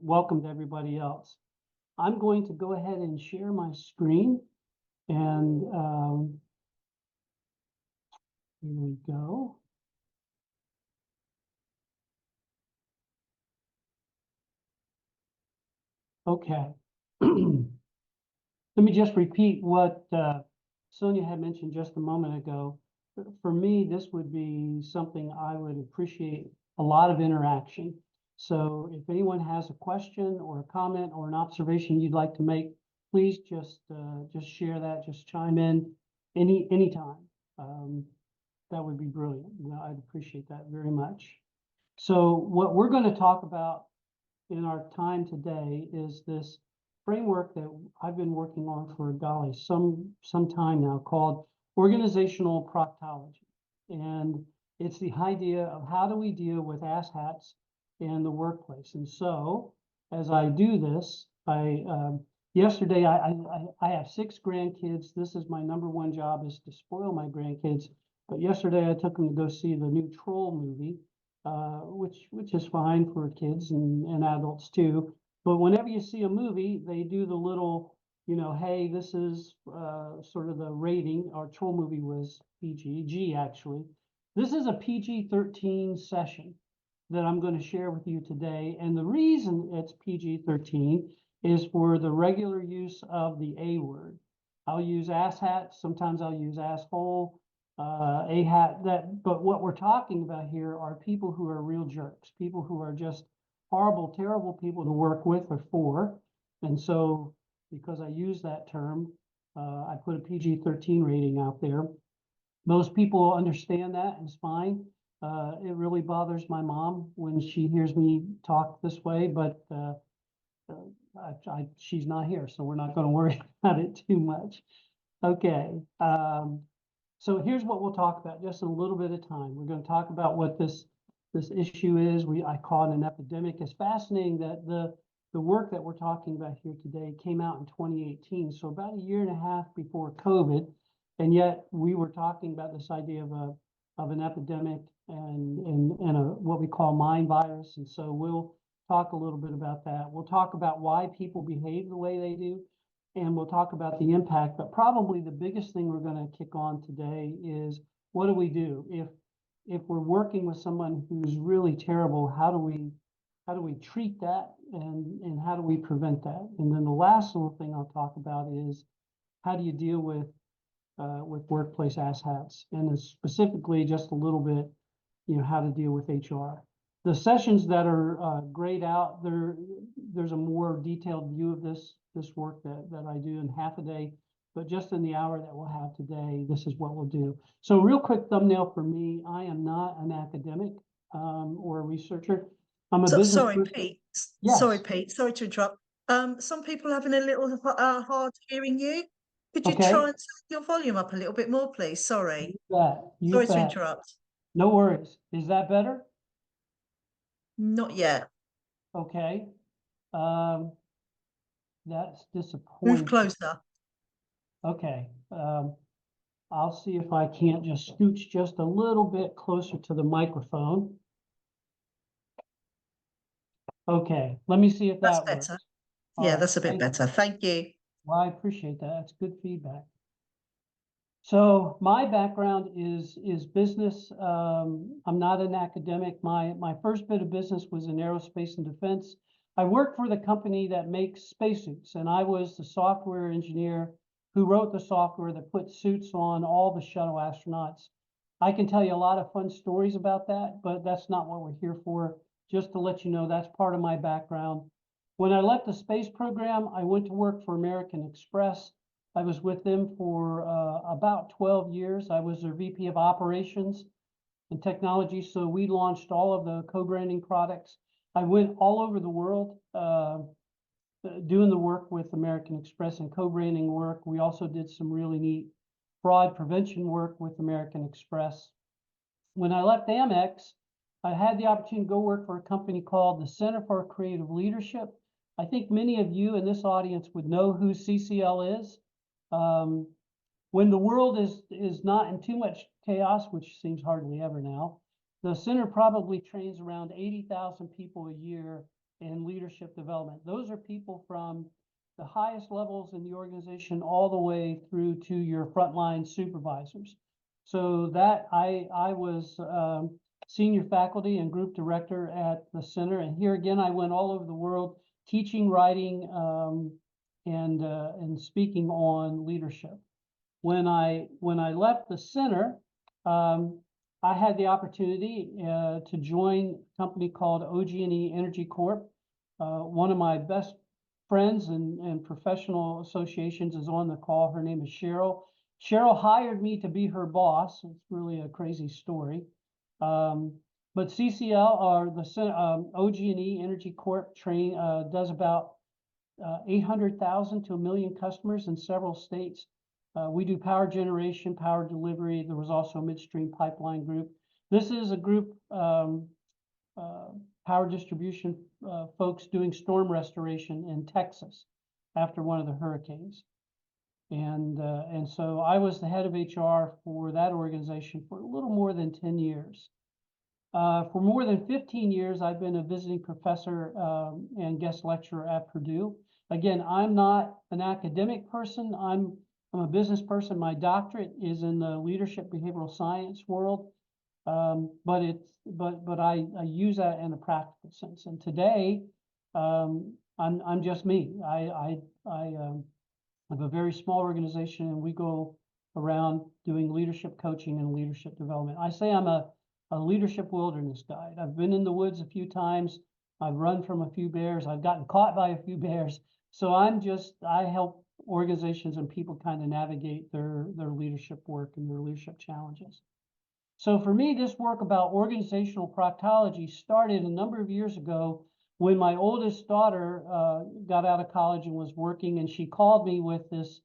welcome to everybody else. I'm going to go ahead and share my screen, and here we go. Okay. Let me just repeat what Sonia had mentioned just a moment ago. For me, this would be something I would appreciate a lot of interaction. So if anyone has a question or a comment or an observation you'd like to make, please just share that, just chime in anytime. That would be brilliant. I'd appreciate that very much. So what we're going to talk about in our time today is this framework that I've been working on for, golly, some time now, called Organisational Proctology. And it's the idea of how do we deal with asshats in the workplace. And so as I do this, yesterday I have 6 grandkids. This is my #1 job, is to spoil my grandkids. But yesterday I took them to go see the new Troll movie, which is fine for kids and adults too. But whenever you see a movie, they do the little, hey, this is sort of the rating. Our Troll movie was PG actually. This is a PG-13 session that I'm going to share with you today. And the reason it's PG-13 is for the regular use of the A word. I'll use asshat, sometimes I'll use asshole, but what we're talking about here are people who are real jerks, people who are just horrible, terrible people to work with or for. And so because I use that term, I put a PG-13 rating out there. Most people understand that, and it's fine. It really bothers my mom when she hears me talk this way, but she's not here, so we're not going to worry about it too much. Okay. So here's what we'll talk about just in a little bit of time. We're going to talk about what this issue is. I call it an epidemic. It's fascinating that the work that we're talking about here today came out in 2018, so about a year and a half before COVID, and yet we were talking about this idea of an epidemic and what we call mind virus. And so we'll talk a little bit about that. We'll talk about why people behave the way they do, and we'll talk about the impact. But probably the biggest thing we're going to kick on today is, what do we do if we're working with someone who's really terrible? How do we treat that, and how do we prevent that? And then the last little thing I'll talk about is, how do you deal with workplace asshats, and specifically just a little bit, how to deal with HR. The sessions that are grayed out, there's a more detailed view of this work that I do in half a day, but just in the hour that we'll have today, this is what we'll do. So real quick thumbnail for me, I am not an academic or a researcher. I'm a business Sorry, person. Pete. Yes. Sorry, Pete. Sorry to interrupt. Some people are having a little hard hearing you. Could you try and turn your volume up a little bit more, please? Sorry. You Sorry bet. to interrupt. No worries. Is that better? Not yet. Okay. That's disappointing. Move closer. Okay. I'll see if I can't just scooch just a little bit closer to the microphone. Okay, let me see if that works. Better. Yeah, that's a bit better. Thank you. Well, I appreciate that. That's good feedback. So my background is business. I'm not an academic. My first bit of business was in aerospace and defense. I worked for the company that makes spacesuits, and I was the software engineer who wrote the software that put suits on all the shuttle astronauts. I can tell you a lot of fun stories about that, but that's not what we're here for. Just to let you know, that's part of my background. When I left the space program, I went to work for American Express. I was with them for about 12 years. I was their VP of operations and technology. So we launched all of the co-branding products. I went all over the world doing the work with American Express and co-branding work. We also did some really neat fraud prevention work with American Express. When I left Amex, I had the opportunity to go work for a company called the Center for Creative Leadership. I think many of you in this audience would know who CCL is. When the world is not in too much chaos, which seems hardly ever now, the center probably trains around 80,000 people a year and leadership development. Those are people from the highest levels in the organization all the way through to your frontline supervisors. So that I was senior faculty and group director at the center. And here again, I went all over the world teaching, writing, and speaking on leadership. When I left the center, I had the opportunity to join a company called OG&E Energy Corp. One of my best friends and professional associations is on the call. Her name is Cheryl. Cheryl hired me to be her boss. It's really a crazy story. But CCL, or the OG&E Energy Corp, does about 800,000 to 1 million customers in several states. We do power generation, power delivery. There was also a midstream pipeline group. This is a group, power distribution folks doing storm restoration in Texas after one of the hurricanes. And so I was the head of HR for that organization for a little more than 10 years. For more than 15 years, I've been a visiting professor and guest lecturer at Purdue. Again, I'm not an academic person. I'm a business person. My doctorate is in the leadership behavioral science world, but I use that in a practical sense. And today, I'm just me. I have a very small organization, and we go around doing leadership coaching and leadership development. I say I'm a leadership wilderness guide. I've been in the woods a few times. I've run from a few bears. I've gotten caught by a few bears. So I help organizations and people kind of navigate their leadership work and their leadership challenges. So for me, this work about organizational proctology started a number of years ago when my oldest daughter got out of college and was working, and she called me with this,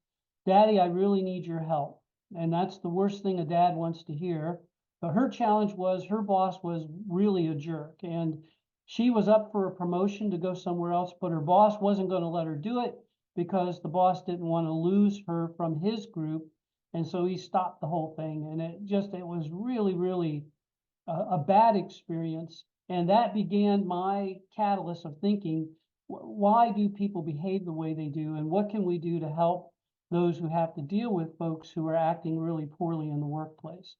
"Daddy, I really need your help." And that's the worst thing a dad wants to hear. But her challenge was her boss was really a jerk, and she was up for a promotion to go somewhere else, but her boss wasn't going to let her do it because the boss didn't want to lose her from his group. And so he stopped the whole thing. And it was really, really a bad experience. And that began my catalyst of thinking, why do people behave the way they do? And what can we do to help those who have to deal with folks who are acting really poorly in the workplace?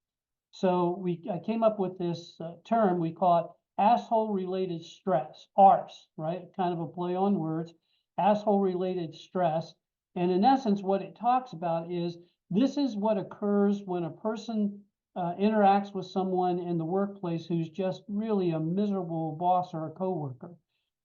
So I came up with this term. We call it asshole-related stress, ARSe, right? Kind of a play on words, asshole-related stress. And in essence, what it talks about is this is what occurs when a person interacts with someone in the workplace who's just really a miserable boss or a coworker.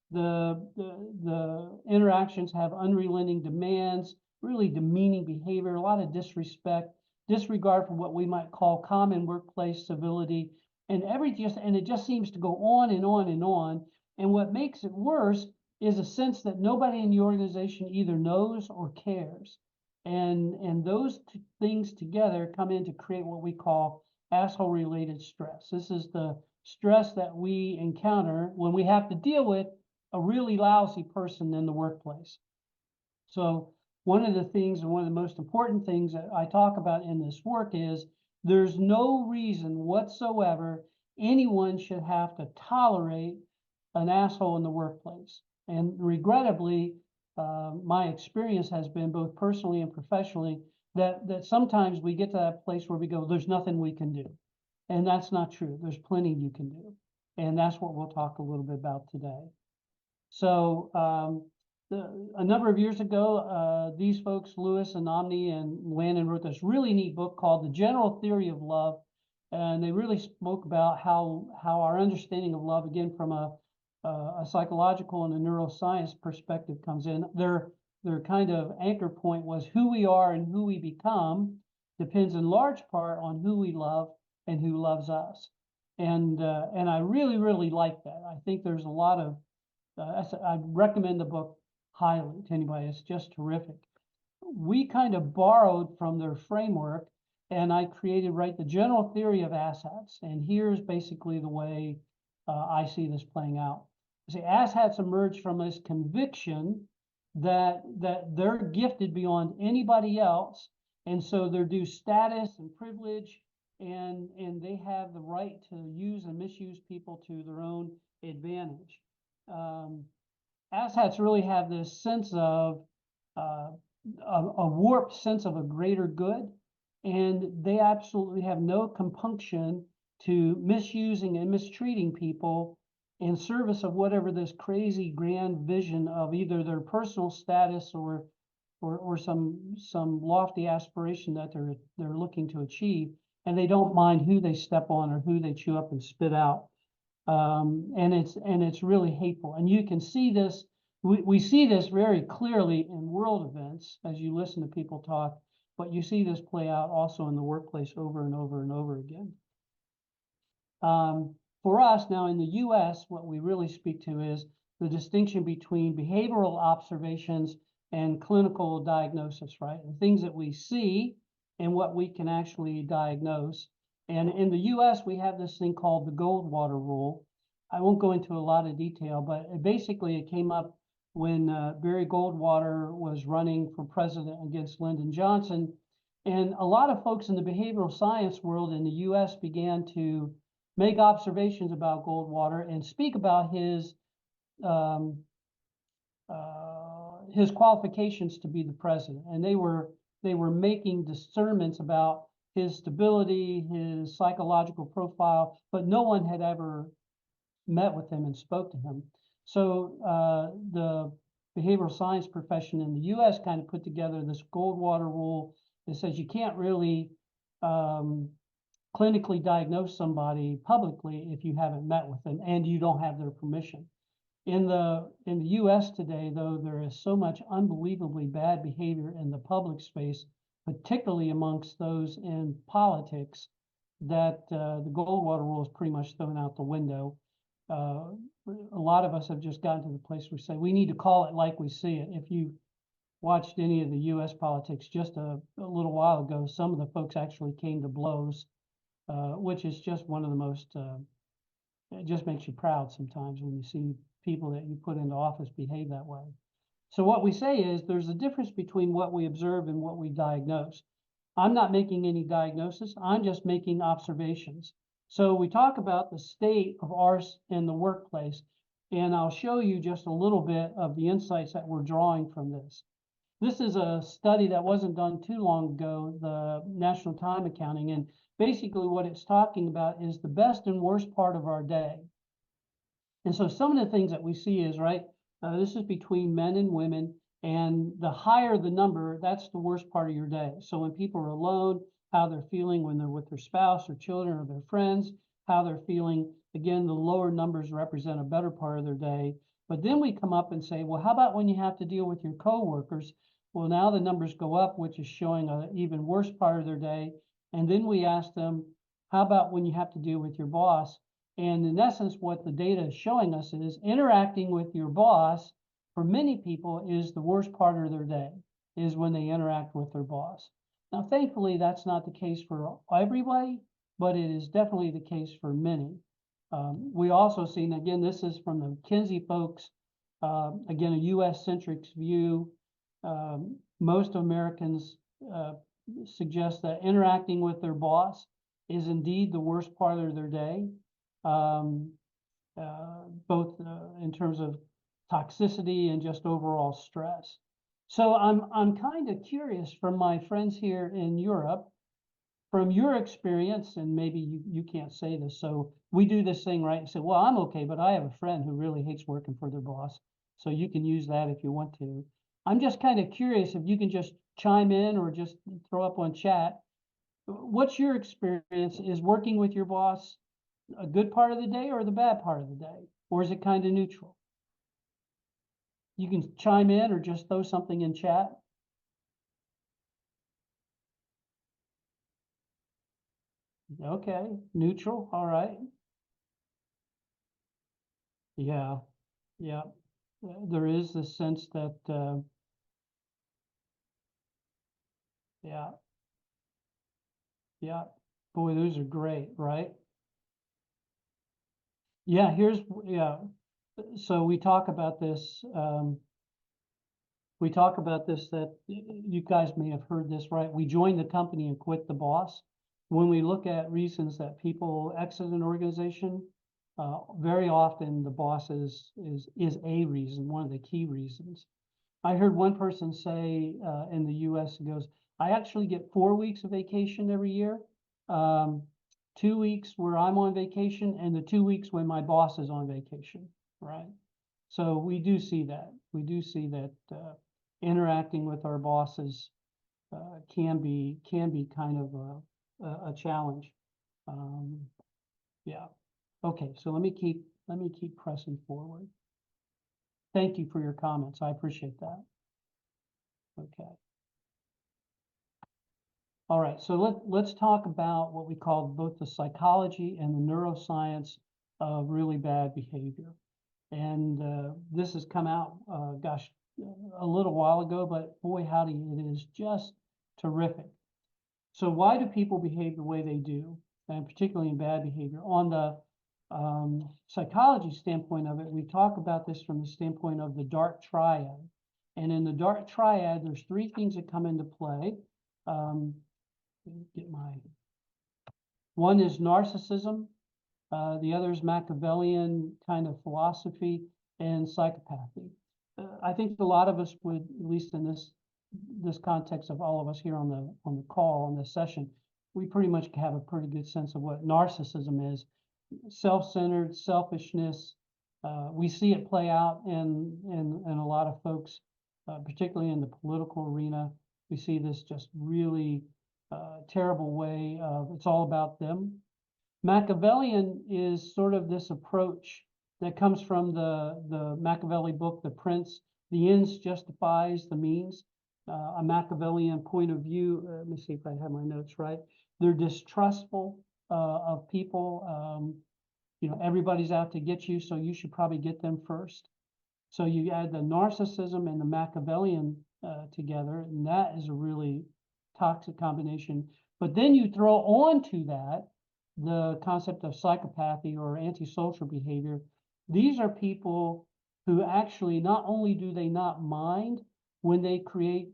The interactions have unrelenting demands, really demeaning behavior, a lot of disrespect, disregard for what we might call common workplace civility, and it just seems to go on and on and on. And what makes it worse is a sense that nobody in the organization either knows or cares. And those things together come in to create what we call asshole-related stress. This is the stress that we encounter when we have to deal with a really lousy person in the workplace. So one of the things, and one of the most important things that I talk about in this work is there's no reason whatsoever anyone should have to tolerate an asshole in the workplace. And regrettably, my experience has been, both personally and professionally, that sometimes we get to that place where we go, there's nothing we can do. And that's not true. There's plenty you can do. And that's what we'll talk a little bit about today. So a number of years ago, these folks, Lewis and Omni and Landon, wrote this really neat book called The General Theory of Love. And they really spoke about how our understanding of love, again, from a psychological and a neuroscience perspective comes in. Their kind of anchor point was who we are and who we become depends in large part on who we love and who loves us. And I really, really like that. I think there's a lot of, I recommend the book highly to anybody. It's just terrific. We kind of borrowed from their framework, and I created, the general theory of Asshats. And here's basically the way I see this playing out. See, Asshats emerge from this conviction that they're gifted beyond anybody else, and so they're due status and privilege, and they have the right to use and misuse people to their own advantage. asshats really have this sense of a warped sense of a greater good, and they absolutely have no compunction to misusing and mistreating people in service of whatever this crazy grand vision of either their personal status or some lofty aspiration that they're looking to achieve, and they don't mind who they step on or who they chew up and spit out. And it's really hateful. And you can see this, we see this very clearly in world events as you listen to people talk, but you see this play out also in the workplace over and over and over again. For us now in the US, what we really speak to is the distinction between behavioral observations and clinical diagnosis, right? The things that we see and what we can actually diagnose. And in the US, we have this thing called the Goldwater rule. I won't go into a lot of detail, but basically it came up when Barry Goldwater was running for president against Lyndon Johnson. And a lot of folks in the behavioral science world in the US began to make observations about Goldwater and speak about his qualifications to be the president. And they were making discernments about his stability, his psychological profile, but no one had ever met with him and spoke to him. So the behavioral science profession in the US kind of put together this Goldwater rule that says you can't really clinically diagnose somebody publicly if you haven't met with them and you don't have their permission. In the US today, though, there is so much unbelievably bad behavior in the public space, particularly amongst those in politics, that the Goldwater rule is pretty much thrown out the window. A lot of us have just gotten to the place where we say we need to call it like we see it. If you watched any of the US politics just a little while ago, some of the folks actually came to blows, which is just one of the most, it just makes you proud sometimes when you see people that you put into office behave that way. So what we say is there's a difference between what we observe and what we diagnose. I'm not making any diagnosis, I'm just making observations. So we talk about the state of ARSe in the workplace, and I'll show you just a little bit of the insights that we're drawing from this. This is a study that wasn't done too long ago, the National Time Accounting, and basically what it's talking about is the best and worst part of our day. And so some of the things that we see is, right, this is between men and women, and the higher the number, that's the worst part of your day. So when people are alone, how they're feeling when they're with their spouse or children or their friends, how they're feeling. Again, the lower numbers represent a better part of their day. But then we come up and say, well, how about when you have to deal with your coworkers? Well, now the numbers go up, which is showing an even worse part of their day. And then we ask them, how about when you have to deal with your boss? And in essence, what the data is showing us is interacting with your boss for many people is the worst part of their day, is when they interact with their boss. Now, thankfully, that's not the case for everybody, but it is definitely the case for many. We also see, and again, this is from the McKinsey folks, again, a US-centric view. Most Americans suggest that interacting with their boss is indeed the worst part of their day, both in terms of toxicity and just overall stress. So I'm kind of curious from my friends here in Europe, from your experience, and maybe you can't say this, so we do this thing, right, and say, well, I'm okay, but I have a friend who really hates working for their boss, so you can use that if you want to. I'm just kind of curious if you can just chime in or just throw up on chat. What's your experience? Is working with your boss a good part of the day or the bad part of the day? Or is it kind of neutral? You can chime in or just throw something in chat. Okay, neutral, all right. Yeah, yeah. There is this sense that, yeah, yeah. Boy, those are great, right? Yeah, yeah. So we talk about this, that you guys may have heard this, right? We join the company and quit the boss. When we look at reasons that people exit an organization, very often the boss is a reason, one of the key reasons. I heard one person say in the US, it goes, I actually get 4 weeks of vacation every year. 2 weeks where I'm on vacation and the 2 weeks when my boss is on vacation, right? So we do see that. We do see that interacting with our bosses can be kind of a challenge. Yeah. Okay, so let me keep pressing forward. Thank you for your comments. I appreciate that. Okay. All right, so let's talk about what we call both the psychology and the neuroscience of really bad behavior. And this has come out, gosh, a little while ago, but boy, howdy, it is just terrific. So why do people behave the way they do, and particularly in bad behavior? On the psychology standpoint of it, we talk about this from the standpoint of the dark triad. And in the dark triad, there's 3 things that come into play. One is narcissism, the other is Machiavellian kind of philosophy, and psychopathy. I think a lot of us would, at least in this context of all of us here on the call, on this session, we pretty much have a pretty good sense of what narcissism is. Self-centered, selfishness. We see it play out in a lot of folks, particularly in the political arena. We see this just really terrible way of it's all about them. Machiavellian is sort of this approach that comes from the Machiavelli book, The Prince. The ends justifies the means. A Machiavellian point of view. Let me see if I have my notes right. They're distrustful of people. You know, everybody's out to get you, so you should probably get them first. So you add the narcissism and the Machiavellian together, and that is a really toxic combination. But then you throw onto that the concept of psychopathy or antisocial behavior. These are people who actually not only do they not mind when they create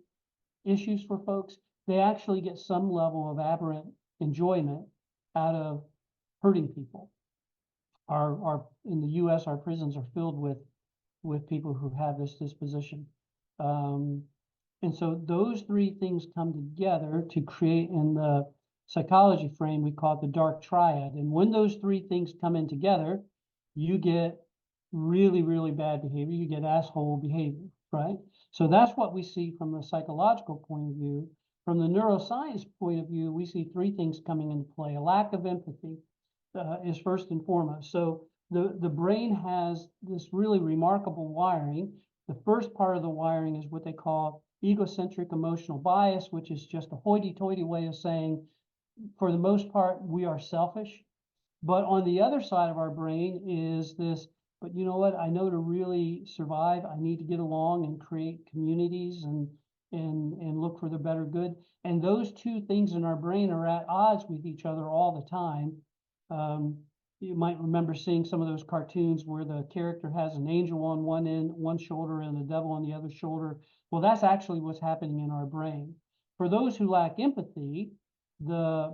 issues for folks, they actually get some level of aberrant enjoyment out of hurting people. In the US, our prisons are filled with people who have this disposition. And so those 3 things come together to create, in the psychology frame, we call it the dark triad. And when those 3 things come in together, you get really, really bad behavior. You get asshole behavior, right? So that's what we see from the psychological point of view. From the neuroscience point of view, we see 3 things coming into play. A lack of empathy is first and foremost. So the brain has this really remarkable wiring. The first part of the wiring is what they call egocentric emotional bias, which is just a hoity-toity way of saying, for the most part, we are selfish. But on the other side of our brain is this, but you know what? I know to really survive, I need to get along and create communities and look for the better good. And those 2 things in our brain are at odds with each other all the time. You might remember seeing some of those cartoons where the character has an angel on one shoulder and the devil on the other shoulder. Well, that's actually what's happening in our brain. For those who lack empathy, the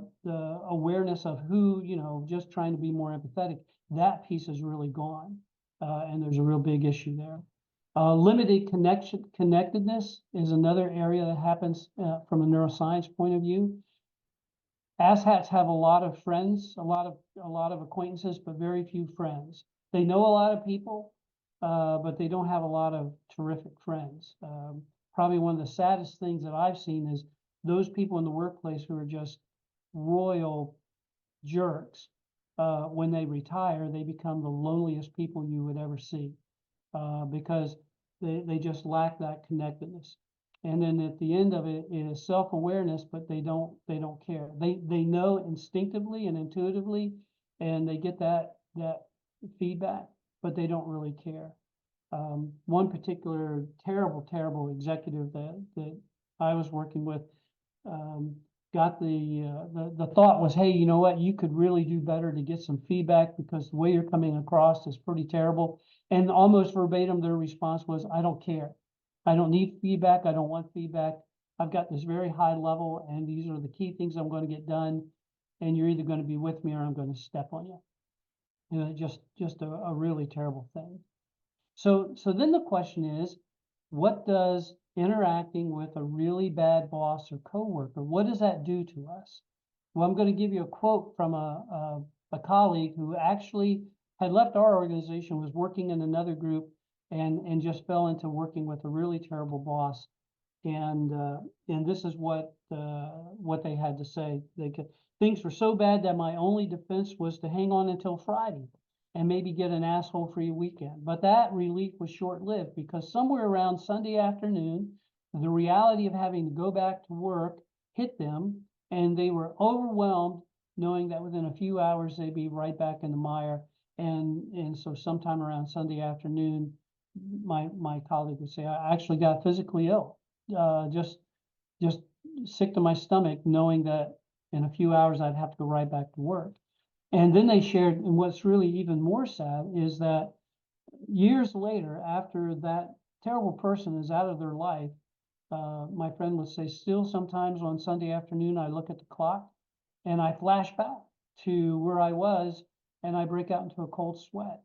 awareness of who, you know, just trying to be more empathetic, that piece is really gone. And there's a real big issue there. Limited connectedness is another area that happens from a neuroscience point of view. Asshats have a lot of friends, a lot of acquaintances, but very few friends. They know a lot of people, but they don't have a lot of terrific friends. Probably one of the saddest things that I've seen is those people in the workplace who are just royal jerks. When they retire, they become the loneliest people you would ever see because they just lack that connectedness. And then at the end of it is self-awareness, but they don't care. They know instinctively and intuitively, and they get that feedback, but they don't really care. One particular terrible executive that I was working with got the thought was, hey, you know what? You could really do better to get some feedback because the way you're coming across is pretty terrible. And almost verbatim, their response was, I don't care. I don't need feedback. I don't want feedback. I've got this very high level, and these are the key things I'm going to get done. And you're either going to be with me or I'm going to step on you. You know, just a really terrible thing. So then the question is, what does interacting with a really bad boss or coworker, what does that do to us? Well, I'm going to give you a quote from a colleague who actually had left our organization, was working in another group, and just fell into working with a really terrible boss. And this is what they had to say. Things were so bad that my only defense was to hang on until Friday and maybe get an asshole-free weekend. But that relief was short-lived, because somewhere around Sunday afternoon, the reality of having to go back to work hit them, and they were overwhelmed knowing that within a few hours they'd be right back in the mire. And so sometime around Sunday afternoon, my colleague would say, I actually got physically ill, just sick to my stomach, knowing that in a few hours I'd have to go right back to work. And then they shared, and what's really even more sad is that years later, after that terrible person is out of their life, my friend would say, still sometimes on Sunday afternoon, I look at the clock and I flash back to where I was, and I break out into a cold sweat.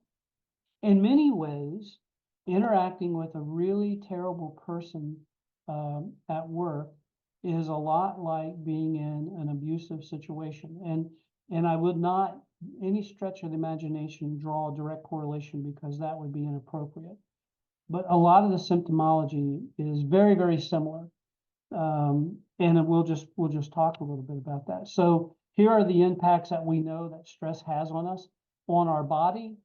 In many ways, interacting with a really terrible person at work is a lot like being in an abusive situation. And I would not, any stretch of the imagination, draw a direct correlation, because that would be inappropriate. But a lot of the symptomology is very, very similar. And we'll just talk a little bit about that. So here are the impacts that we know that stress has on us, on our body,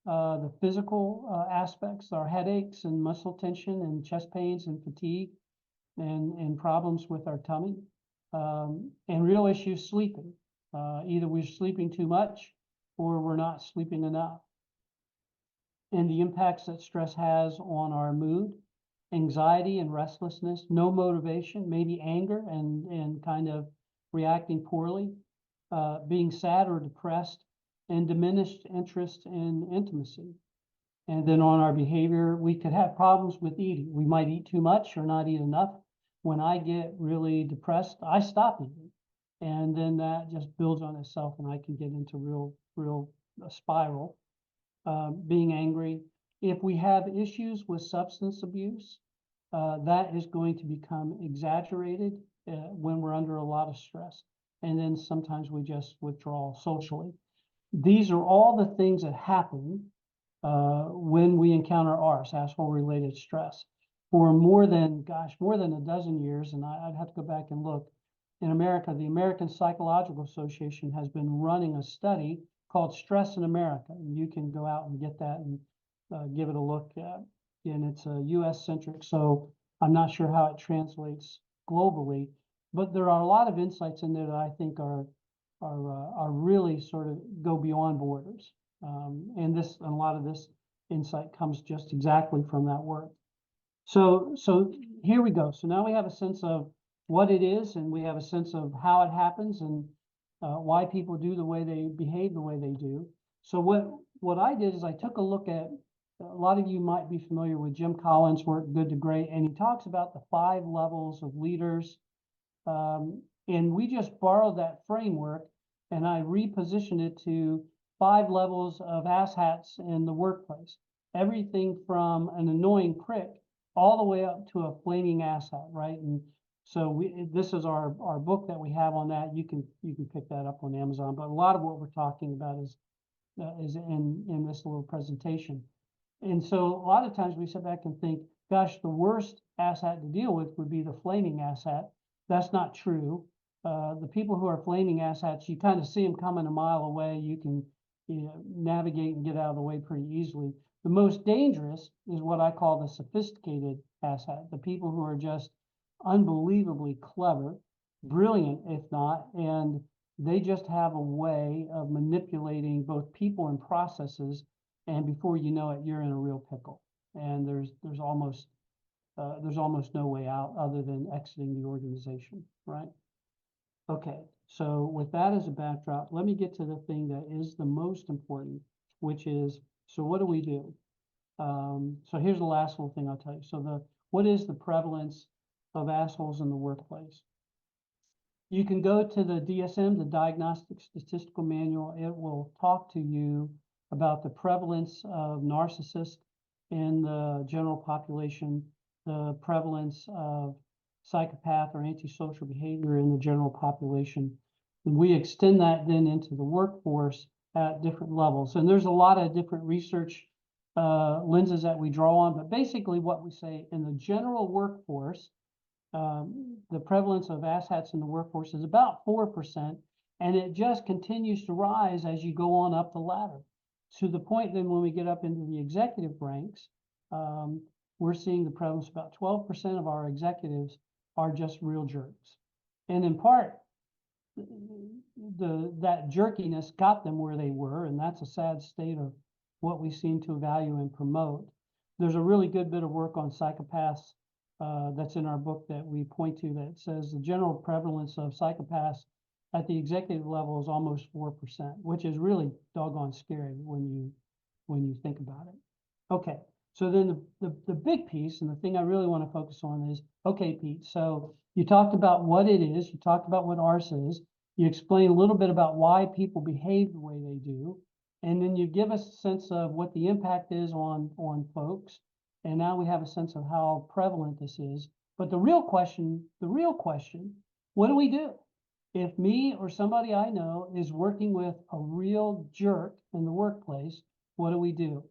the physical aspects, our headaches and muscle tension and chest pains and fatigue, and problems with our tummy, and real issues sleeping. Either we're sleeping too much or we're not sleeping enough. And the impacts that stress has on our mood, anxiety and restlessness, no motivation, maybe anger and kind of reacting poorly, being sad or depressed, and diminished interest in intimacy. And then on our behavior, we could have problems with eating. We might eat too much or not eat enough. When I get really depressed, I stop eating. And then that just builds on itself, and I can get into real spiral. Being angry. If we have issues with substance abuse, that is going to become exaggerated when we're under a lot of stress. And then sometimes we just withdraw socially. These are all the things that happen when we encounter ARSe, asshole-related stress. For more than a dozen years, and I'd have to go back and look, in America, the American Psychological Association has been running a study called Stress in America. And you can go out and get that and give it a look at. And it's a US-centric, so I'm not sure how it translates globally, but there are a lot of insights in there that I think are really sort of go beyond borders. And a lot of this insight comes just exactly from that work. So here we go. So now we have a sense of what it is, and we have a sense of how it happens, and why people do the way they behave the way they do. So what I did is I took a look at, a lot of you might be familiar with Jim Collins' work, Good to Great, and he talks about the 5 levels of leaders. And we just borrowed that framework, and I repositioned it to 5 levels of asshats in the workplace. Everything from an annoying prick all the way up to a flaming asshat, right? And so this is our book that we have on that. You can pick that up on Amazon. But a lot of what we're talking about is in this little presentation. And so a lot of times we sit back and think, gosh, the worst asshat to deal with would be the flaming asshat. That's not true. The people who are flaming asshats, you kind of see them coming a mile away. You can navigate and get out of the way pretty easily. The most dangerous is what I call the sophisticated asshat, the people who are just unbelievably clever, brilliant, if not, and they just have a way of manipulating both people and processes, and before you know it, you're in a real pickle. And there's almost no way out other than exiting the organization, right? Okay, so with that as a backdrop, let me get to the thing that is the most important, which is, so what do we do? So here's the last little thing I'll tell you. So what is the prevalence of assholes in the workplace? You can go to the DSM, the Diagnostic Statistical Manual. It will talk to you about the prevalence of narcissists in the general population, the prevalence of psychopath or antisocial behavior in the general population. And we extend that then into the workforce at different levels. And there's a lot of different research lenses that we draw on, but basically what we say in the general workforce, the prevalence of asshats in the workforce is about 4%, and it just continues to rise as you go on up the ladder. To the point then when we get up into the executive ranks, we're seeing the prevalence about 12% of our executives are just real jerks. And in part, that jerkiness got them where they were, and that's a sad state of what we seem to value and promote. There's a really good bit of work on psychopaths that's in our book that we point to that says the general prevalence of psychopaths at the executive level is almost 4%, which is really doggone scary when you think about it. Okay, so then the big piece and the thing I really want to focus on is, okay, Pete, so you talked about what it is, you talked about what ARSe is, you explain a little bit about why people behave the way they do, and then you give us a sense of what the impact is on folks. And now we have a sense of how prevalent this is. But the real question, what do we do? If me or somebody I know is working with a real jerk in the workplace, what do we do?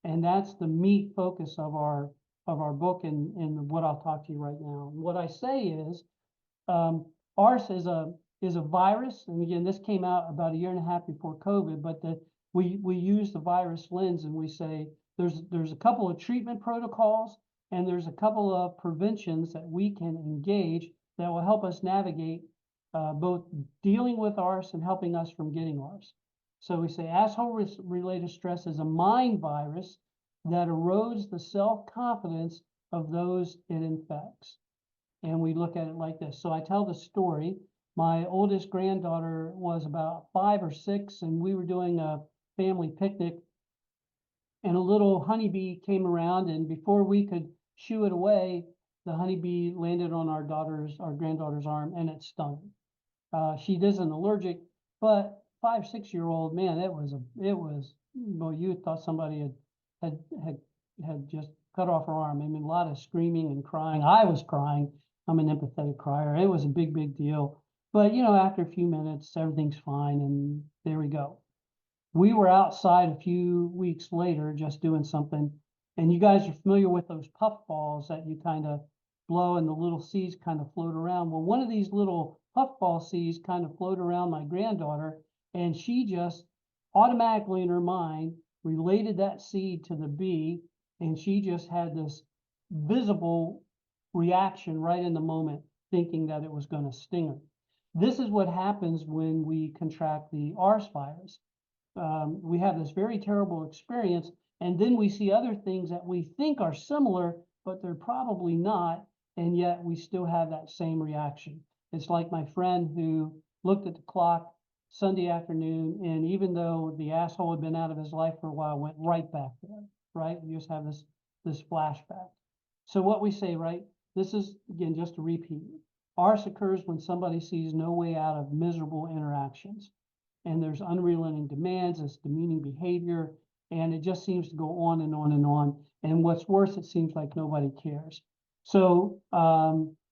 And that's the meat focus of our book and what I'll talk to you right now. And what I say is, ARSe is a virus, and again, this came out about 1.5 years before COVID, but we use the virus lens and we say there's a couple of treatment protocols and there's a couple of preventions that we can engage that will help us navigate both dealing with ARSe and helping us from getting ARSe. So we say asshole-related stress is a mind virus that erodes the self-confidence of those it infects. And we look at it like this. So I tell the story. My oldest granddaughter was about 5 or 6, and we were doing a family picnic, and a little honeybee came around, and before we could shoo it away, the honeybee landed on our granddaughter's arm, and it stung her. She isn't allergic, but 5, 6-year-old, man, it was well, you thought somebody had just cut off her arm. I mean, a lot of screaming and crying. I was crying. I'm an empathetic crier. It was a big, big deal. But, after a few minutes, everything's fine, and there we go. We were outside a few weeks later just doing something, and you guys are familiar with those puffballs that you kind of blow and the little seeds kind of float around. Well, one of these little puffball seeds kind of floated around my granddaughter, and she just automatically in her mind related that seed to the bee, and she just had this visible reaction right in the moment, thinking that it was going to sting her. This is what happens when we contract the ARSe virus. We have this very terrible experience, and then we see other things that we think are similar, but they're probably not, and yet we still have that same reaction. It's like my friend who looked at the clock Sunday afternoon, and even though the asshole had been out of his life for a while, went right back there, right? You just have this flashback. So what we say, right? This is, again, just to repeat, ARSe occurs when somebody sees no way out of miserable interactions. And there's unrelenting demands, it's demeaning behavior, and it just seems to go on and on and on. And what's worse, it seems like nobody cares. So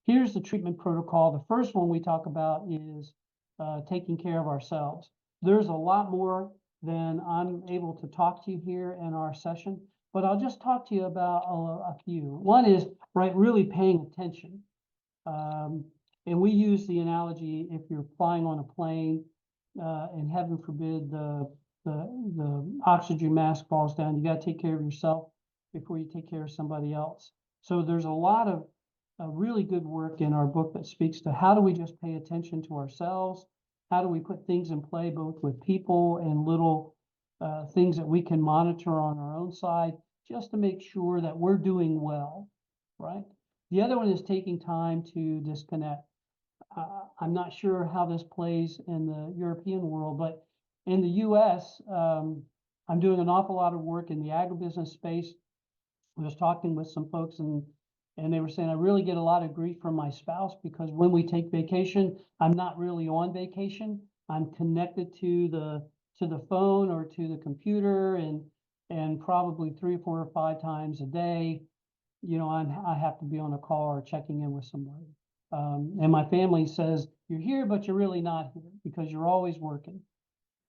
here's the treatment protocol. The first one we talk about is taking care of ourselves. There's a lot more than I'm able to talk to you here in our session, but I'll just talk to you about a few. One is, right, really paying attention. And we use the analogy, if you're flying on a plane, and heaven forbid the oxygen mask falls down, you got to take care of yourself before you take care of somebody else. So there's a lot of really good work in our book that speaks to how do we just pay attention to ourselves, how do we put things in play both with people and little things that we can monitor on our own side just to make sure that we're doing well, right? The other one is taking time to disconnect. I'm not sure how this plays in the European world, but in the US, I'm doing an awful lot of work in the agribusiness space. I was talking with some folks and they were saying, I really get a lot of grief from my spouse because when we take vacation, I'm not really on vacation. I'm connected to to the phone or to the computer, and probably 3 or 4 or 5 times a day, you know, I have to be on a call or checking in with somebody. And my family says, you're here, but you're really not here because you're always working.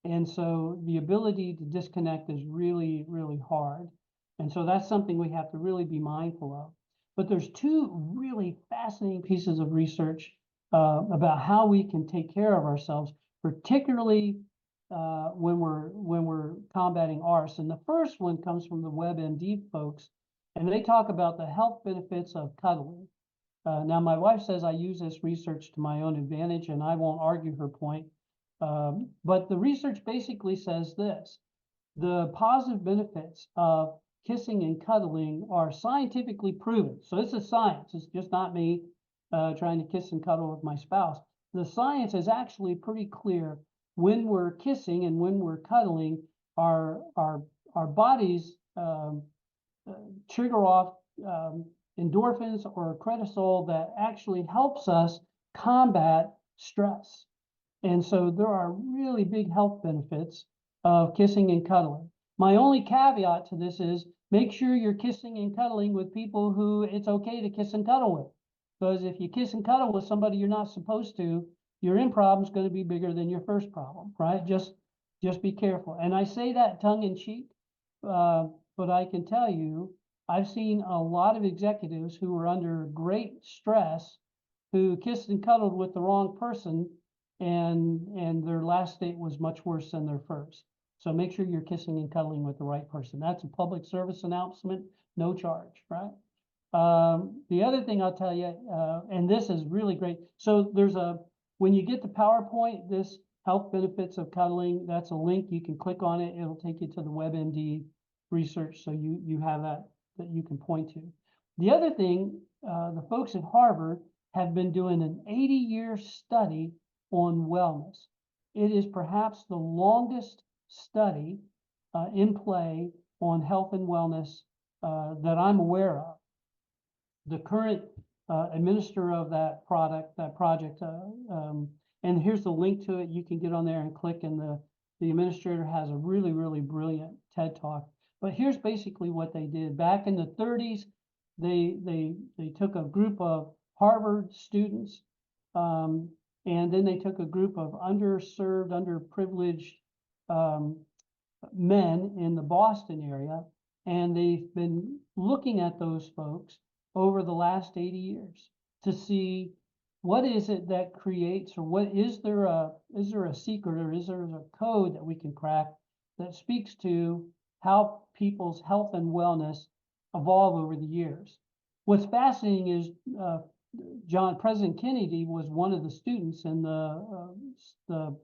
And so the ability to disconnect is really, really hard. And so that's something we have to really be mindful of. But there's 2 really fascinating pieces of research about how we can take care of ourselves, particularly when we're combating ARSe. And the first one comes from the WebMD folks, and they talk about the health benefits of cuddling. Now, my wife says I use this research to my own advantage, and I won't argue her point. But the research basically says this: the positive benefits of kissing and cuddling are scientifically proven. So this is science. It's just not me trying to kiss and cuddle with my spouse. The science is actually pretty clear. When we're kissing and when we're cuddling, our bodies trigger off endorphins or cortisol that actually helps us combat stress. And so there are really big health benefits of kissing and cuddling. My only caveat to this is make sure you're kissing and cuddling with people who it's okay to kiss and cuddle with. Because if you kiss and cuddle with somebody you're not supposed to, your end problem is going to be bigger than your first problem, right? Just be careful. And I say that tongue in cheek, but I can tell you, I've seen a lot of executives who were under great stress who kissed and cuddled with the wrong person, and their last state was much worse than their first. So make sure you're kissing and cuddling with the right person. That's a public service announcement, no charge, right? The other thing I'll tell you, and this is really great. So when you get the PowerPoint, this health benefits of cuddling, that's a link. You can click on it. It'll take you to the WebMD research. So you have that you can point to. The other thing, the folks at Harvard have been doing an 80-year study on wellness. It is perhaps the longest study in play on health and wellness that I'm aware of. The current administrator of that project, and here's the link to it. You can get on there and click, and the administrator has a really, really brilliant TED Talk. But here's basically what they did. Back in the 30s, they took a group of Harvard students, and then they took a group of underserved, underprivileged men in the Boston area, and they've been looking at those folks over the last 80 years to see what is it that creates, or what is there a secret, or is there a code that we can crack that speaks to how people's health and wellness evolve over the years. What's fascinating is President Kennedy was one of the students in the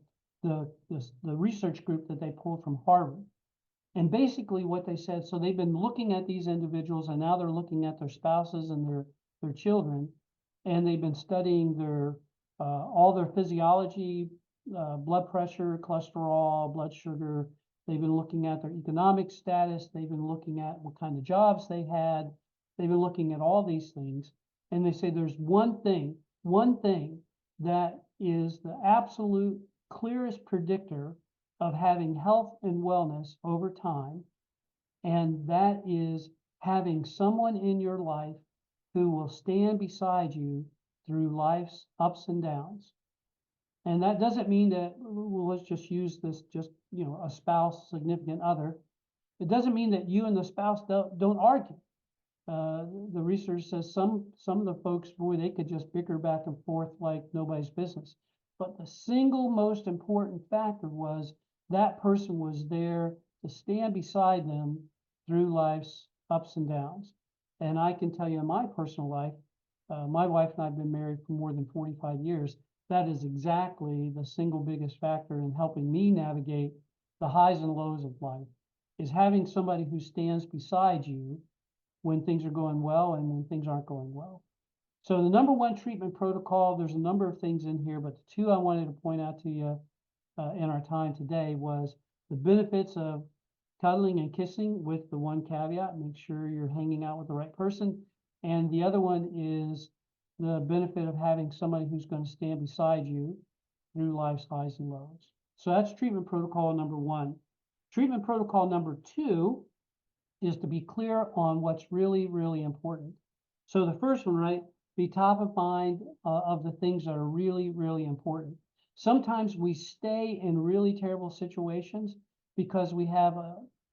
research group that they pulled from Harvard. And basically what they said, so they've been looking at these individuals, and now they're looking at their spouses and their children, and they've been studying all their physiology, blood pressure, cholesterol, blood sugar. They've been looking at their economic status. They've been looking at what kind of jobs they had. They've been looking at all these things. And they say there's one thing that is the absolute clearest predictor of having health and wellness over time. And that is having someone in your life who will stand beside you through life's ups and downs. And that doesn't mean that, well, let's just use this, a spouse, significant other. It doesn't mean that you and the spouse don't argue. The research says some of the folks, boy, they could just bicker back and forth like nobody's business. But the single most important factor was that person was there to stand beside them through life's ups and downs. And I can tell you in my personal life, my wife and I have been married for more than 45 years. That is exactly the single biggest factor in helping me navigate the highs and lows of life, is having somebody who stands beside you when things are going well and when things aren't going well. So the number one treatment protocol, there's a number of things in here, but the two I wanted to point out to you in our time today was the benefits of cuddling and kissing, with the one caveat: make sure you're hanging out with the right person. And the other one is the benefit of having somebody who's going to stand beside you through life's highs and lows. So that's treatment protocol number one. Treatment protocol number two is to be clear on what's really, really important. So the first one, right, be top of mind of the things that are really, really important. Sometimes we stay in really terrible situations because we have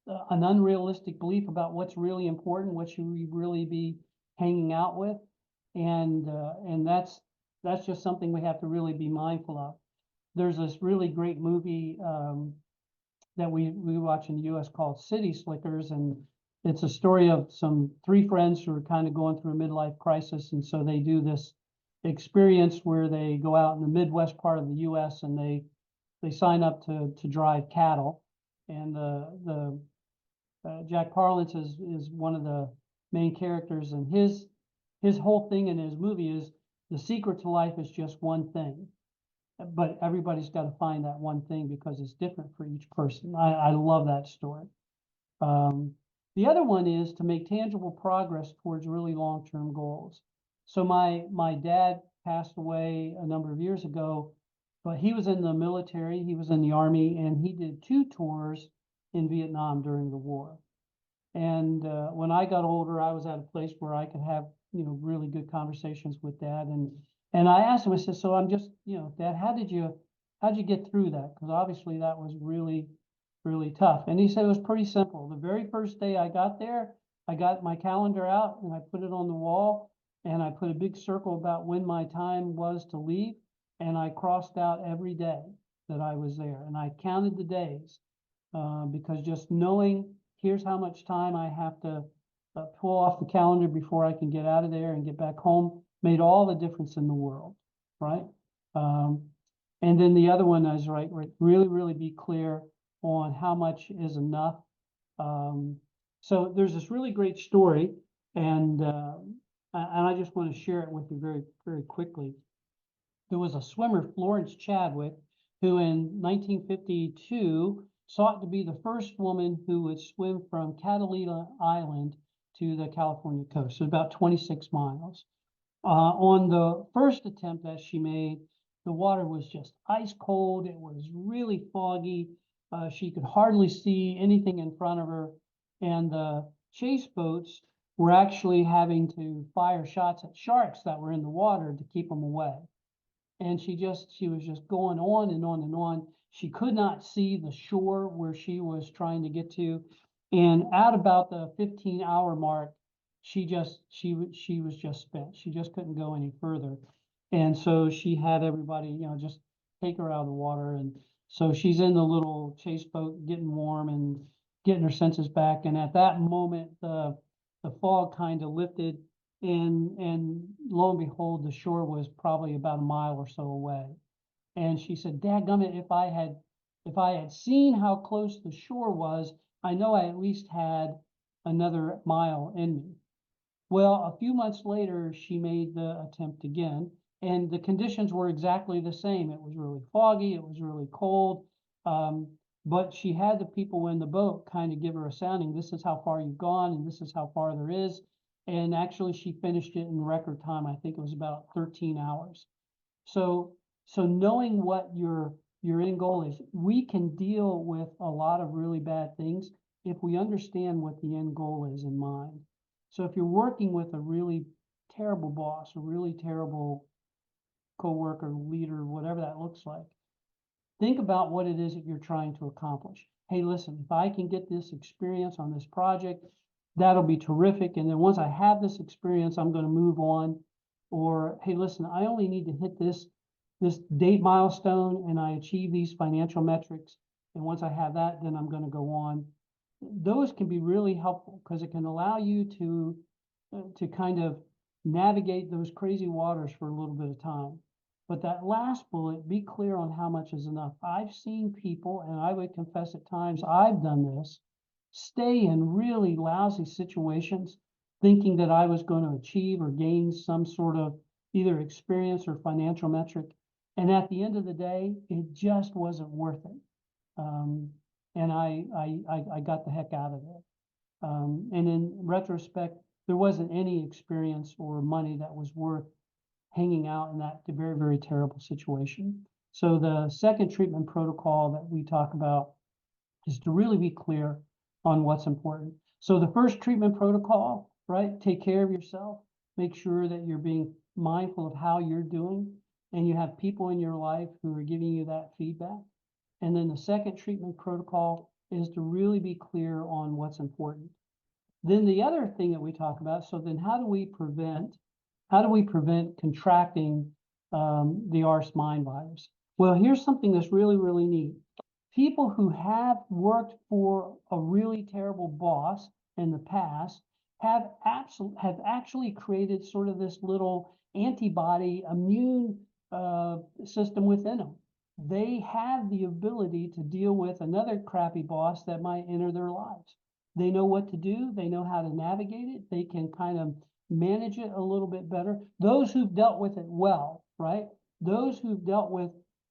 an unrealistic belief about what's really important, what should we really be hanging out with, and that's just something we have to really be mindful of. There's this really great movie that we watch in the U.S. called City Slickers, and it's a story of three friends who are kind of going through a midlife crisis, and so they do this experience where they go out in the Midwest part of the U.S. and they sign up to drive cattle, and the Jack Palance is one of the main characters, and his whole thing in his movie is the secret to life is just one thing, but everybody's got to find that one thing because it's different for each person. I love that story. The other one is to make tangible progress towards really long-term goals. So my dad passed away a number of years ago, but he was in the military, he was in the Army, and he did 2 tours in Vietnam during the war. And when I got older, I was at a place where I could have, really good conversations with Dad. And I asked him, I said, so I'm just, Dad, how'd you get through that? Because obviously that was really, really tough. And he said it was pretty simple. The very first day I got there, I got my calendar out and I put it on the wall, and I put a big circle about when my time was to leave, and I crossed out every day that I was there, and I counted the days because just knowing here's how much time I have to pull off the calendar before I can get out of there and get back home made all the difference in the world, right? And then the other one is really, really be clear on how much is enough. So there's this really great story, and I just want to share it with you very, very quickly. There was a swimmer, Florence Chadwick, who in 1952 sought to be the first woman who would swim from Catalina Island to the California coast, so about 26 miles. On the first attempt that she made, the water was just ice cold. It was really foggy. She could hardly see anything in front of her, and the chase boats were actually having to fire shots at sharks that were in the water to keep them away. And she was just going on and on and on. She could not see the shore where she was trying to get to. And at about the 15-hour mark, she was just spent. She just couldn't go any further. And so she had everybody, just take her out of the water. And so she's in the little chase boat getting warm and getting her senses back. And at that moment, the fog kind of lifted, and lo and behold, the shore was probably about a mile or so away. And she said, "Dadgummit, if I had seen how close the shore was, I know I at least had another mile in me." Well, a few months later, she made the attempt again, and the conditions were exactly the same. It was really foggy, it was really cold, but she had the people in the boat kind of give her a sounding. This is how far you've gone, and this is how far there is. And actually, she finished it in record time. I think it was about 13 hours. So knowing what your end goal is, we can deal with a lot of really bad things if we understand what the end goal is in mind. So if you're working with a really terrible boss, a really terrible coworker, leader, whatever that looks like, think about what it is that you're trying to accomplish. Hey, listen, if I can get this experience on this project, that'll be terrific. And then once I have this experience, I'm going to move on. Or, hey, listen, I only need to hit this date milestone and I achieve these financial metrics. And once I have that, then I'm going to go on. Those can be really helpful because it can allow you to kind of navigate those crazy waters for a little bit of time. But that last bullet, be clear on how much is enough. I've seen people, and I would confess at times I've done this, stay in really lousy situations thinking that I was going to achieve or gain some sort of either experience or financial metric. And at the end of the day, it just wasn't worth it. And I got the heck out of it. And in retrospect, there wasn't any experience or money that was worth hanging out in that very, very terrible situation. So the second treatment protocol that we talk about is to really be clear on what's important. So the first treatment protocol, right? Take care of yourself. Make sure that you're being mindful of how you're doing, and you have people in your life who are giving you that feedback. And then the second treatment protocol is to really be clear on what's important. Then the other thing that we talk about, so then how do we prevent contracting the ARSe mind virus? Well, here's something that's really, really neat. People who have worked for a really terrible boss in the past have actually created sort of this little antibody immune system within them. They have the ability to deal with another crappy boss that might enter their lives. They know what to do. They know how to navigate it. They can kind of manage it a little bit better. Those who've dealt with it well, right? Those who've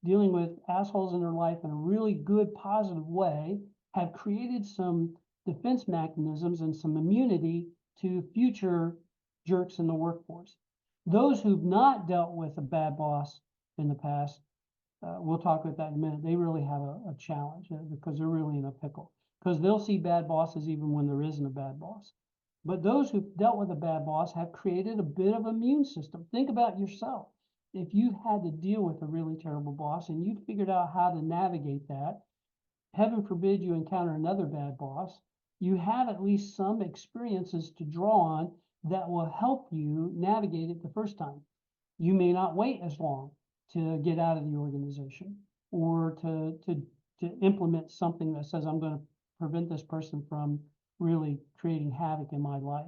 dealing with assholes in their life in a really good, positive way have created some defense mechanisms and some immunity to future jerks in the workforce. Those who've not dealt with a bad boss in the past, we'll talk about that in a minute, they really have a challenge because they're really in a pickle. Because they'll see bad bosses even when there isn't a bad boss. But those who've dealt with a bad boss have created a bit of immune system. Think about yourself. If you've had to deal with a really terrible boss and you figured out how to navigate that, heaven forbid you encounter another bad boss, you have at least some experiences to draw on that will help you navigate it the first time. You may not wait as long to get out of the organization or to implement something that says, I'm going to prevent this person from really creating havoc in my life.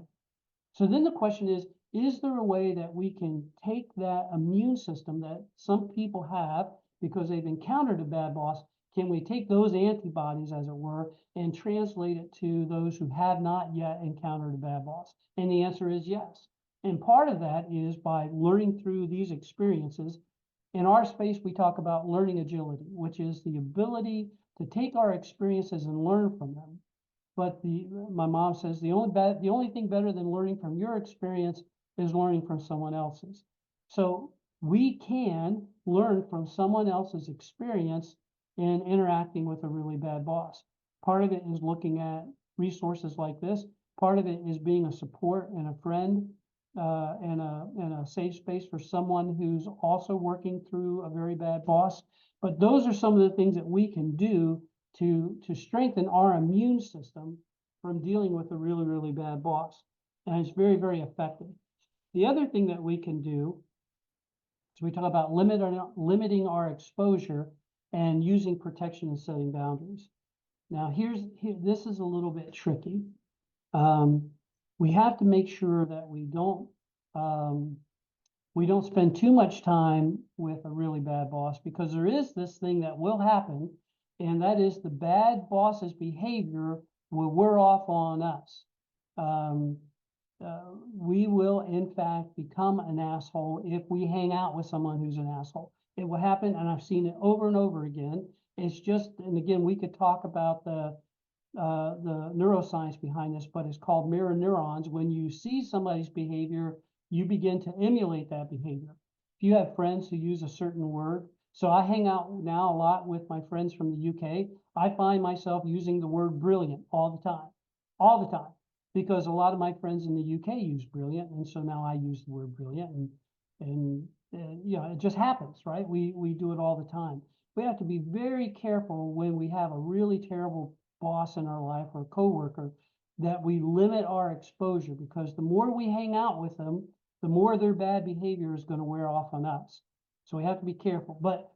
So then the question is there a way that we can take that immune system that some people have because they've encountered a bad boss? Can we take those antibodies, as it were, and translate it to those who have not yet encountered a bad boss? And the answer is yes. And part of that is by learning through these experiences. In our space, we talk about learning agility, which is the ability to take our experiences and learn from them. But my mom says the only thing better than learning from your experience is learning from someone else's. So we can learn from someone else's experience in interacting with a really bad boss. Part of it is looking at resources like this. Part of it is being a support and a friend and a safe space for someone who's also working through a very bad boss. But those are some of the things that we can do to strengthen our immune system from dealing with a really, really bad boss. And it's very, very effective. The other thing that we can do is we talk about limiting our exposure and using protection and setting boundaries. Now, this is a little bit tricky. We have to make sure that we don't spend too much time with a really bad boss, because there is this thing that will happen, and that is the bad boss's behavior will wear off on us. We will, in fact, become an asshole if we hang out with someone who's an asshole. It will happen, and I've seen it over and over again. It's just, and again, we could talk about the neuroscience behind this, but it's called mirror neurons. When you see somebody's behavior, you begin to emulate that behavior. If you have friends who use a certain word, so I hang out now a lot with my friends from the UK. I find myself using the word brilliant all the time, because a lot of my friends in the UK use brilliant, and so now I use the word brilliant, and you know, it just happens, right? We do it all the time. We have to be very careful when we have a really terrible boss in our life or a coworker that we limit our exposure, because the more we hang out with them, the more their bad behavior is going to wear off on us. So we have to be careful, but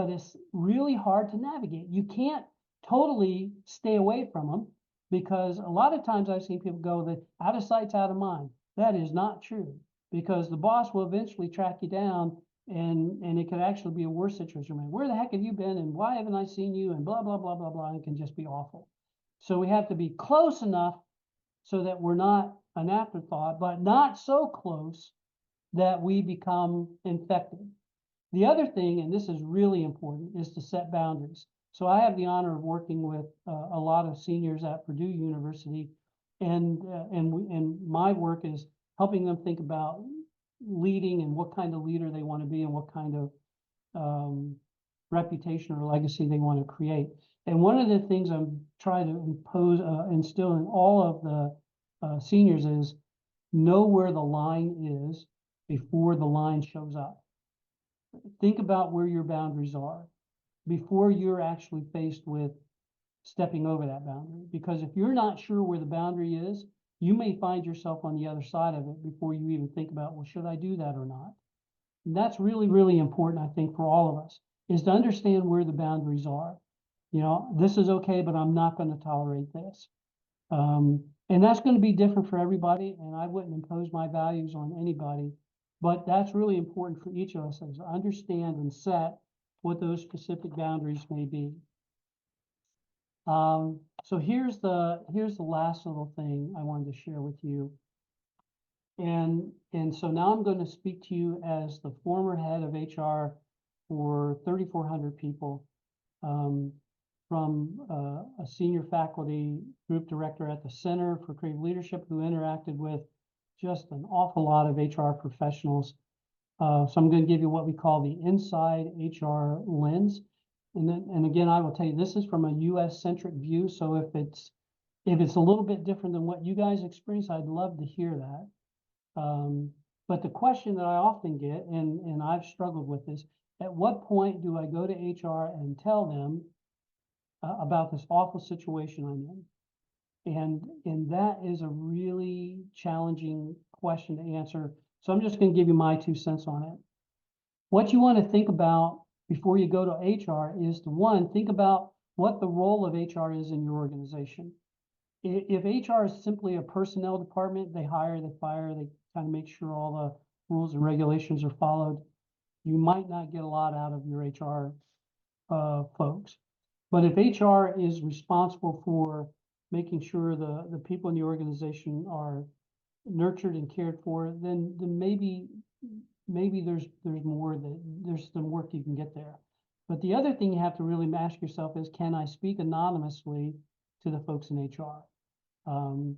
it's really hard to navigate. You can't totally stay away from them, because a lot of times I've seen people go that out of sight's out of mind. That is not true, because the boss will eventually track you down, and it could actually be a worse situation. Where the heck have you been, and why haven't I seen you, and blah, blah, blah, blah, blah. It can just be awful. So we have to be close enough so that we're not an afterthought, but not so close that we become infected. The other thing, and this is really important, is to set boundaries. So I have the honor of working with a lot of seniors at Purdue University, and my work is helping them think about leading and what kind of leader they want to be, and what kind of reputation or legacy they want to create. And one of the things I'm trying to instill in all of the seniors is know where the line is before the line shows up. Think about where your boundaries are before you're actually faced with stepping over that boundary. Because if you're not sure where the boundary is, you may find yourself on the other side of it before you even think about, well, should I do that or not? And that's really, really important, I think, for all of us, is to understand where the boundaries are. You know, this is okay, but I'm not going to tolerate this. And that's going to be different for everybody, and I wouldn't impose my values on anybody, but that's really important for each of us, is to understand and set what those specific boundaries may be. So here's the last little thing I wanted to share with you. And so now I'm going to speak to you as the former head of HR for 3,400 people, from a senior faculty group director at the Center for Creative Leadership, who interacted with just an awful lot of HR professionals. So I'm going to give you what we call the inside HR lens. And again, I will tell you, this is from a US centric view. So if it's a little bit different than what you guys experience, I'd love to hear that. But the question that I often get, and I've struggled with this, at what point do I go to HR and tell them about this awful situation I'm in? And that is a really challenging question to answer. So I'm just going to give you my 2 cents on it. What you want to think about before you go to HR is to, one, think about what the role of HR is in your organization. If HR is simply a personnel department, they hire, they fire, they kind of make sure all the rules and regulations are followed, you might not get a lot out of your HR folks. But if HR is responsible for making sure the people in the organization are nurtured and cared for, then maybe there's more, there's some work you can get there. But the other thing you have to really ask yourself is, can I speak anonymously to the folks in HR? And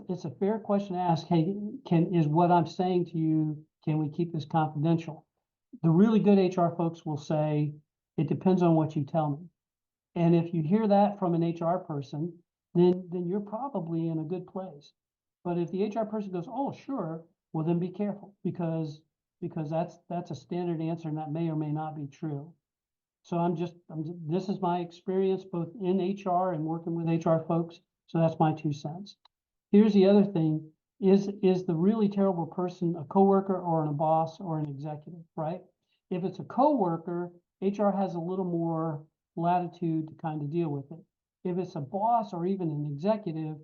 it's a fair question to ask. Hey, is what I'm saying to you, can we keep this confidential? The really good HR folks will say, it depends on what you tell me. And if you hear that from an HR person, then you're probably in a good place. But if the HR person goes, oh, sure, well, then be careful, because that's a standard answer, and that may or may not be true. So this is my experience both in HR and working with HR folks. So that's my 2 cents. Here's the other thing, is the really terrible person a coworker or a boss or an executive, right? If it's a coworker, HR has a little more latitude to kind of deal with it. If it's a boss or even an executive,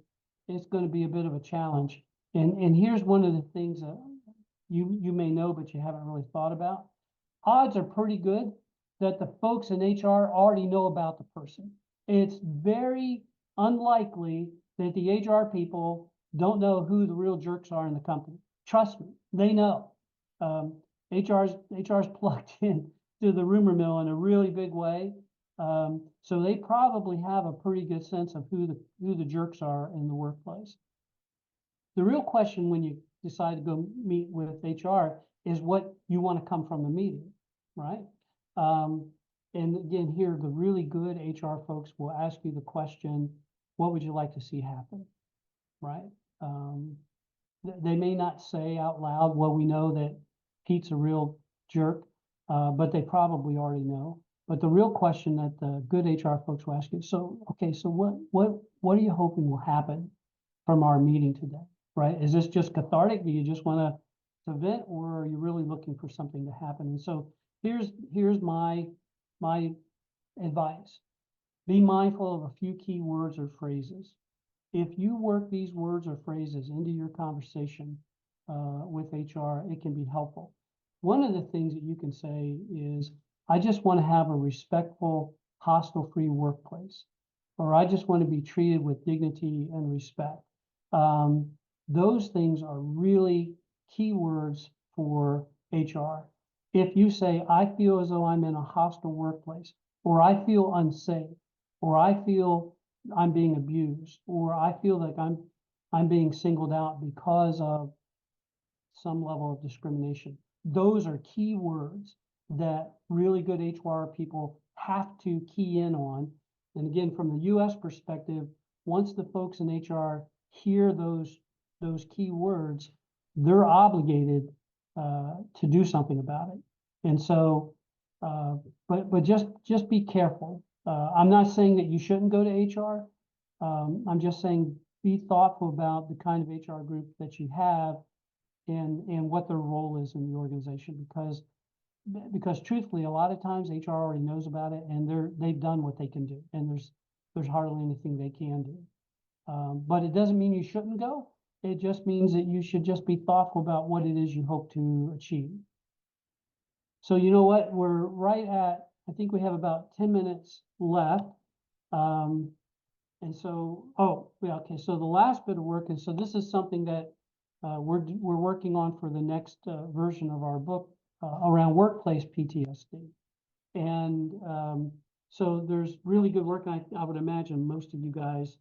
it's going to be a bit of a challenge. And here's one of the things that you may know, but you haven't really thought about. Odds are pretty good that the folks in HR already know about the person. It's very unlikely that the HR people don't know who the real jerks are in the company. Trust me, they know. HR's plugged in to the rumor mill in a really big way. So they probably have a pretty good sense of who the jerks are in the workplace. The real question when you decide to go meet with HR is what you want to come from the meeting, right? And again, here, the really good HR folks will ask you the question, what would you like to see happen, right? They may not say out loud, well, we know that Pete's a real jerk, but they probably already know. But the real question that the good HR folks will ask you, so, okay, so what are you hoping will happen from our meeting today, right? Is this just cathartic? Do you just want to vent, or are you really looking for something to happen? And so here's my advice. Be mindful of a few key words or phrases. If you work these words or phrases into your conversation with HR, it can be helpful. One of the things that you can say is, I just want to have a respectful, hostile-free workplace, or I just want to be treated with dignity and respect. Those things are really key words for HR. If you say, I feel as though I'm in a hostile workplace, or I feel unsafe, or I feel I'm being abused, or I feel like I'm being singled out because of some level of discrimination, those are key words. that really good HR people have to key in on. And again, from the US perspective, once the folks in HR hear those key words, they're obligated to do something about it. And so, but just be careful. I'm not saying that you shouldn't go to HR. I'm just saying be thoughtful about the kind of HR group that you have and what their role is in the organization, because truthfully, a lot of times HR already knows about it and they've done what they can do, and there's hardly anything they can do. But it doesn't mean you shouldn't go. It just means that you should just be thoughtful about what it is you hope to achieve. So you know what? We're right at, I think we have about 10 minutes left. And so, oh, yeah, okay. So the last bit of work, and so this is something that we're working on for the next version of our book around workplace PTSD. And so there's really good work. I would imagine most of you guys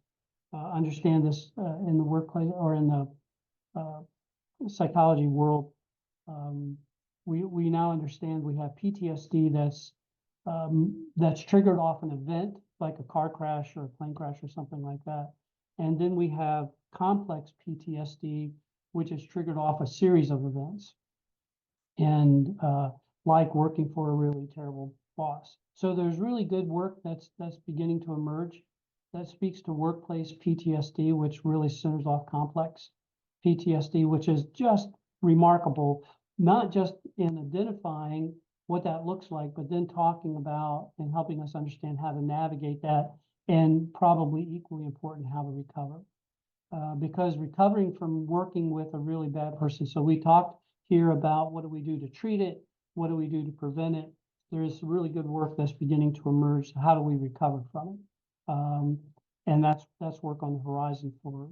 understand this in the workplace or in the psychology world. We now understand we have PTSD that's triggered off an event like a car crash or a plane crash or something like that. And then we have complex PTSD, which is triggered off a series of events. And like working for a really terrible boss. So there's really good work that's beginning to emerge that speaks to workplace PTSD, which really centers off complex PTSD, which is just remarkable, not just in identifying what that looks like, but then talking about and helping us understand how to navigate that, and probably equally important, how to recover. Because recovering from working with a really bad person, so we talked here about what do we do to treat it, what do we do to prevent it. There is really good work that's beginning to emerge. How do we recover from it? And that's work on the horizon for